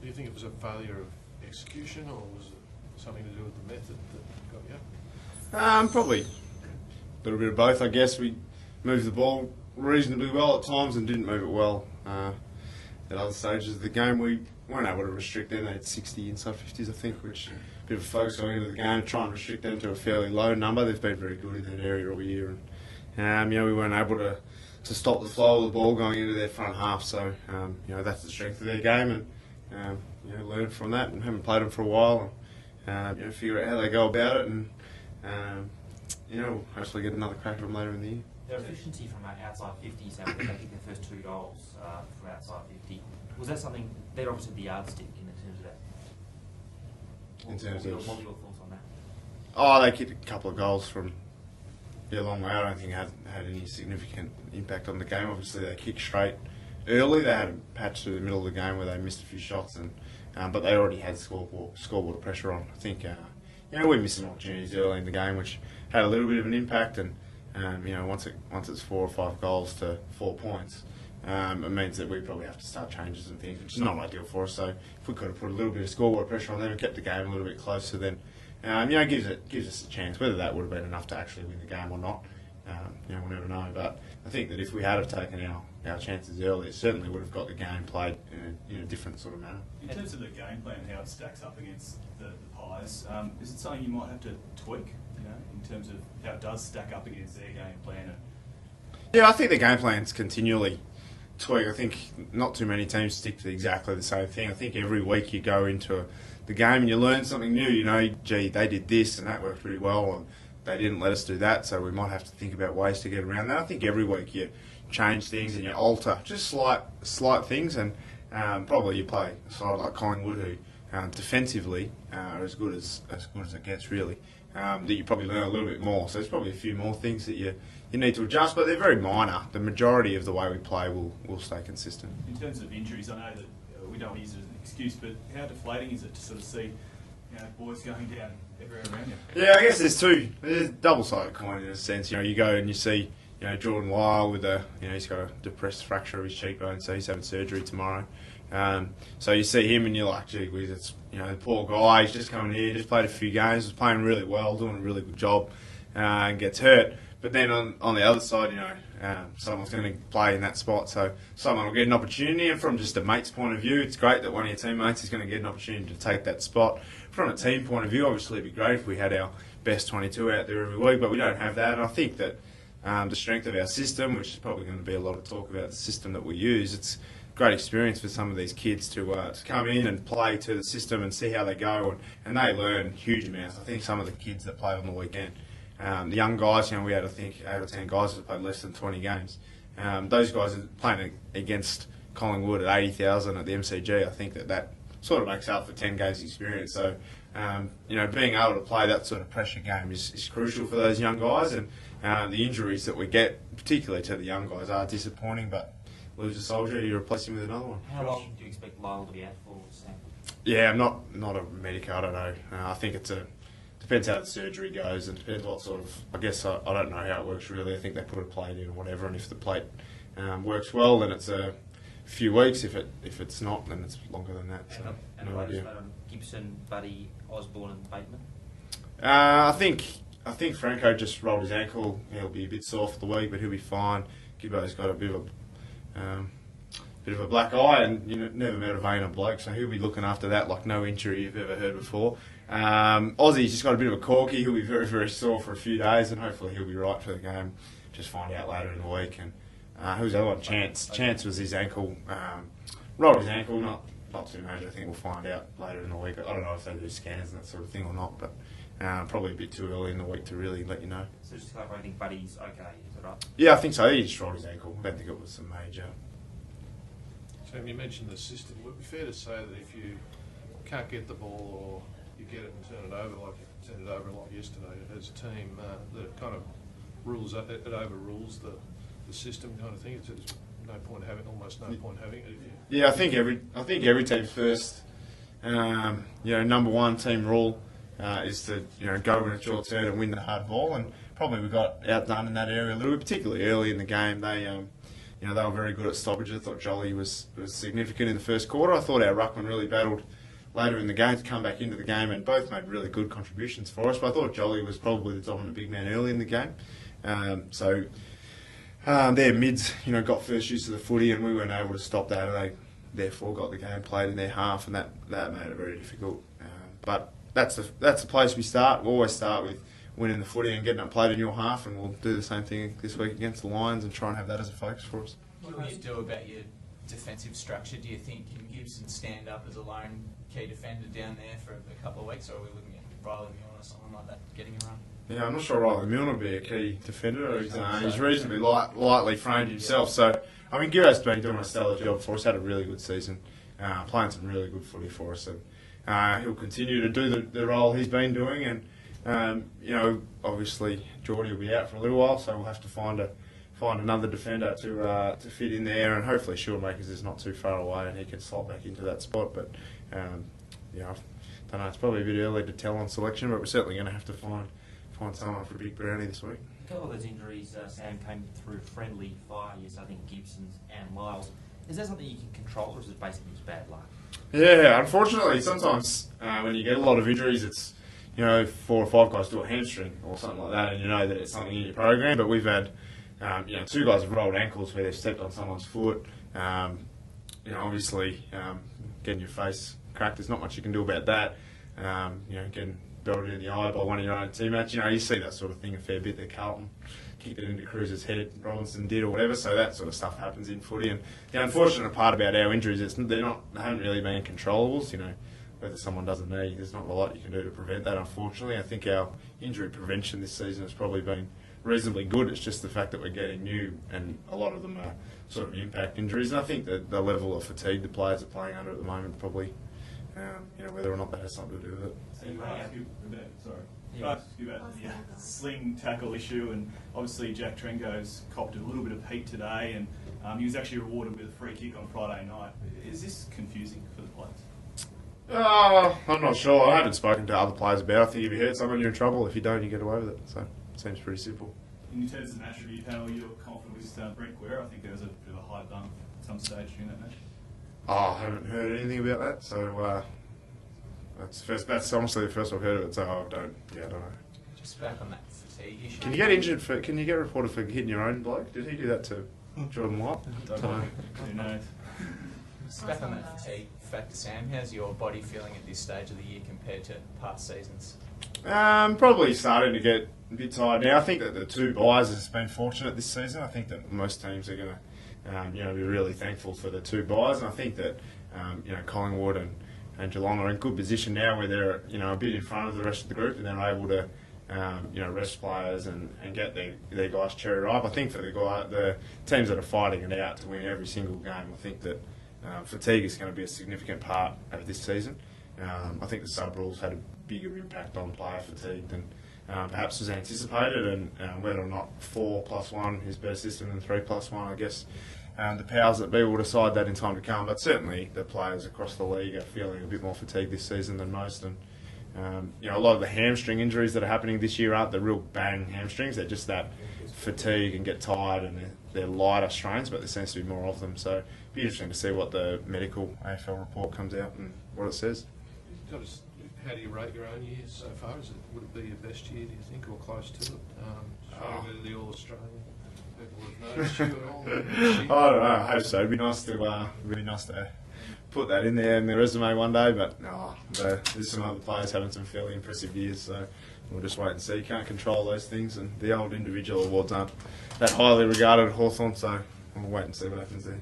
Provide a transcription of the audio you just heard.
Do you think it was a failure of execution, or was it something to do with the method that got you? Probably a little bit of both, I guess. We moved the ball reasonably well at times and didn't move it well at other stages of the game. We weren't able to restrict them. They had 60 inside 50s, I think, which a bit of a focus going into the game, try and restrict them to a fairly low number. They've been very good in that area all year. And, we weren't able to stop the flow of the ball going into their front half. So, that's the strength of their game. And, learn from that, and haven't played them for a while. And, figure out how they go about it. And, we'll hopefully get another crack at them later in the year. Their efficiency from outside 50, so they kicked their first 2 goals from outside 50. Was that something, they're obviously the yardstick in terms of that? In terms of... What were your thoughts on that? Oh, they kicked a couple of goals from a long way. I don't think it had any significant impact on the game. Obviously, they kicked straight early. They had a patch through the middle of the game where they missed a few shots, but they already had scoreboard pressure on. I think, we missed some opportunities early in the game, which had a little bit of an impact. And once it's 4 or 5 goals to 4 points, it means that we probably have to start changes and things, which is not ideal for us. So if we could have put a little bit of scoreboard pressure on them and kept the game a little bit closer, then it gives us a chance. Whether that would have been enough to actually win the game or not, we'll never know. But I think that if we had have taken our chances early, it certainly would have got the game played in a different sort of manner. In terms of the game plan and how it stacks up against the Pies, is it something you might have to tweak? In terms of how it does stack up against their game plan? Yeah, I think the game plan's continually tweak. I think not too many teams stick to exactly the same thing. I think every week you go into the game and you learn something new. Gee, they did this and that worked pretty well, and they didn't let us do that, so we might have to think about ways to get around that. I think every week you change things and you alter just slight things, and probably you play a side like Collingwood, who defensively are as good as it gets, really. That you probably learn a little bit more. So there's probably a few more things that you need to adjust, but they're very minor. The majority of the way we play will stay consistent. In terms of injuries, I know that we don't use it as an excuse, but how deflating is it to sort of see boys going down everywhere around you? Yeah, I guess there's a double-sided coin in a sense. You go and you see Jordan Lyle with he's got a depressed fracture of his cheekbone, so he's having surgery tomorrow. So you see him and you're like, gee whiz, it's the poor guy. He's just coming here, just played a few games, was playing really well, doing a really good job, and gets hurt. But then on the other side, someone's going to play in that spot, so someone will get an opportunity. And from just a mate's point of view, it's great that one of your teammates is going to get an opportunity to take that spot. From a team point of view, obviously it'd be great if we had our best 22 out there every week, but we don't have that. And I think that the strength of our system, which is probably going to be a lot of talk about the system that we use, it's great experience for some of these kids to come in and play to the system and see how they go, and they learn huge amounts. I think some of the kids that play on the weekend, the young guys, we had I think 8 or 10 guys that played less than 20 games. Those guys are playing against Collingwood at 80,000 at the MCG. I think that sort of makes up for 10 games experience. So being able to play that sort of pressure game is crucial for those young guys, and the injuries that we get, particularly to the young guys, are disappointing, but lose a soldier, you replace him with another one. How long do you expect Lyle to be out for, Sam? Yeah, I'm not a medic. I don't know. I think depends how the surgery goes, and depends what sort of. I guess I don't know how it works really. I think they put a plate in or whatever, and if the plate works well, then it's a few weeks. If it's not, then it's longer than that. So and no idea. Gibson, Buddy, Osborne, and Bateman. I think Franco just rolled his ankle. He'll be a bit sore for the week, but he'll be fine. Gibbo's got a bit of a black eye, and never met a vainer bloke, so he'll be looking after that like no injury you've ever heard before. Aussie's just got a bit of a corky. He'll be very, very sore for a few days, and hopefully he'll be right for the game. Just find out later in the week. And who's the other one? Chance. Chance was his ankle. Rolled his ankle, not too major. I think we'll find out later in the week. I don't know if they do scans and that sort of thing or not, but probably a bit too early in the week to really let you know. So just to clarify, I think Buddy's okay, is that right? Yeah, I think so. He just rolled his ankle. I don't think it was some major. Sam, you mentioned the system. Would it be fair to say that if you can't get the ball, or you get it and turn it over like you turned it over like yesterday as a team, that it kind of overrules the system kind of thing? It's no point having, almost no point having it. Yeah, I think every team first, number one team rule is to go in a short turn and win the hard ball, and probably we got outdone in that area a little bit, particularly early in the game. you know, they were very good at stoppages. I thought Jolly was significant in the first quarter. I thought our ruckman really battled later in the game to come back into the game, and both made really good contributions for us. But I thought Jolly was probably the dominant big man early in the game. Their mids, you know, got first use of the footy, and we weren't able to stop that. And they therefore got the game played in their half, and that made it very difficult. But that's the place we start. We always start with winning the footy and getting it played in your half, and we'll do the same thing this week against the Lions and try and have that as a focus for us. What will you do about your defensive structure? Do you think can Gibson stand up as a lone key defender down there for a couple of weeks, or are we looking at Riley Milne or someone like that getting a run? Yeah, I'm not sure Riley Milne will be a key defender. He's reasonably lightly framed himself. So, I mean, Giro's been doing a stellar job for us, had a really good season, playing some really good footy for us. And he'll continue to do the role he's been doing. And, you know, obviously, Geordie will be out for a little while, so we'll have to find another defender to fit in there. And hopefully, Shieldmakers is not too far away and he can slot back into that spot. But, you know, I don't know, it's probably a bit early to tell on selection, but we're certainly going to have to find someone for Big Brownie this week. A couple of those injuries, Sam, came through friendly fire. Yes, I think Gibson's and Lyles. Is that something you can control, or is it basically just bad luck? Yeah, unfortunately, sometimes when you get a lot of injuries, it's, you know, 4 or 5 guys do a hamstring or something like that, and you know that it's something in your program. But we've had, you know, 2 guys have rolled ankles where they've stepped on someone's foot. You know, obviously, getting your face cracked, there's not much you can do about that. You know, getting belted in the eye by one of your own teammates. You know, you see that sort of thing a fair bit. That Carlton kicked it into Cruz's head, Robinson did, or whatever. So that sort of stuff happens in footy. And the unfortunate part about our injuries is they haven't really been controllables. You know, whether someone does a knee, there's not a lot you can do to prevent that. Unfortunately, I think our injury prevention this season has probably been reasonably good. It's just the fact that we're getting new, and a lot of them are sort of impact injuries. And I think that the level of fatigue the players are playing under at the moment probably. You know, whether or not that has something to do with it. So you ask you about the sling tackle issue, and obviously Jack Trengo's copped a little bit of heat today, and he was actually rewarded with a free kick on Friday night. Is this confusing for the players? I'm not sure. I haven't spoken to other players about it. I think if you hurt someone, you're in trouble. If you don't, you get away with it. So it seems pretty simple. In terms of the match review panel, you're confident with Brent Guerra. I think there was a bit of a high bump at some stage during that match. I haven't heard anything about that, so that's honestly the first I've heard of it. So I don't know. Just back on that fatigue issue. Can you get injured Can you get reported for hitting your own bloke? Did he do that to Jordan Wild? Don't know. Who knows? Just back on that fatigue factor, Sam. How's your body feeling at this stage of the year compared to past seasons? Probably starting to get a bit tired now. I think that the 2 buys has been fortunate this season. I think that most teams are going to you know, be really thankful for the 2 buys, and I think that you know, Collingwood and Geelong are in good position now where they're, you know, a bit in front of the rest of the group, and they're able to you know, rest players and get their guys cherry ripe. I think for the teams that are fighting it out to win every single game, I think that fatigue is going to be a significant part of this season. I think the sub rules had a bigger impact on player fatigue than perhaps was anticipated, and whether or not 4+1 is better system than 3+1, I guess the powers that be will decide that in time to come. But certainly the players across the league are feeling a bit more fatigued this season than most, and you know, a lot of the hamstring injuries that are happening this year aren't the real bang hamstrings. They're just that fatigue and get tired, and they're lighter strains, but there seems to be more of them. So it'll be interesting to see what the medical AFL report comes out and what it says. How do you rate your own year so far? Would it be your best year, do you think, or close to it? Showing the All-Australian, people have noticed you at all? I don't know. I hope so. It'd be nice to put that in there in the resume one day. But there's some other players having some fairly impressive years, so we'll just wait and see. You can't control those things, and the old individual awards aren't that highly regarded at Hawthorn, so we'll wait and see what happens there.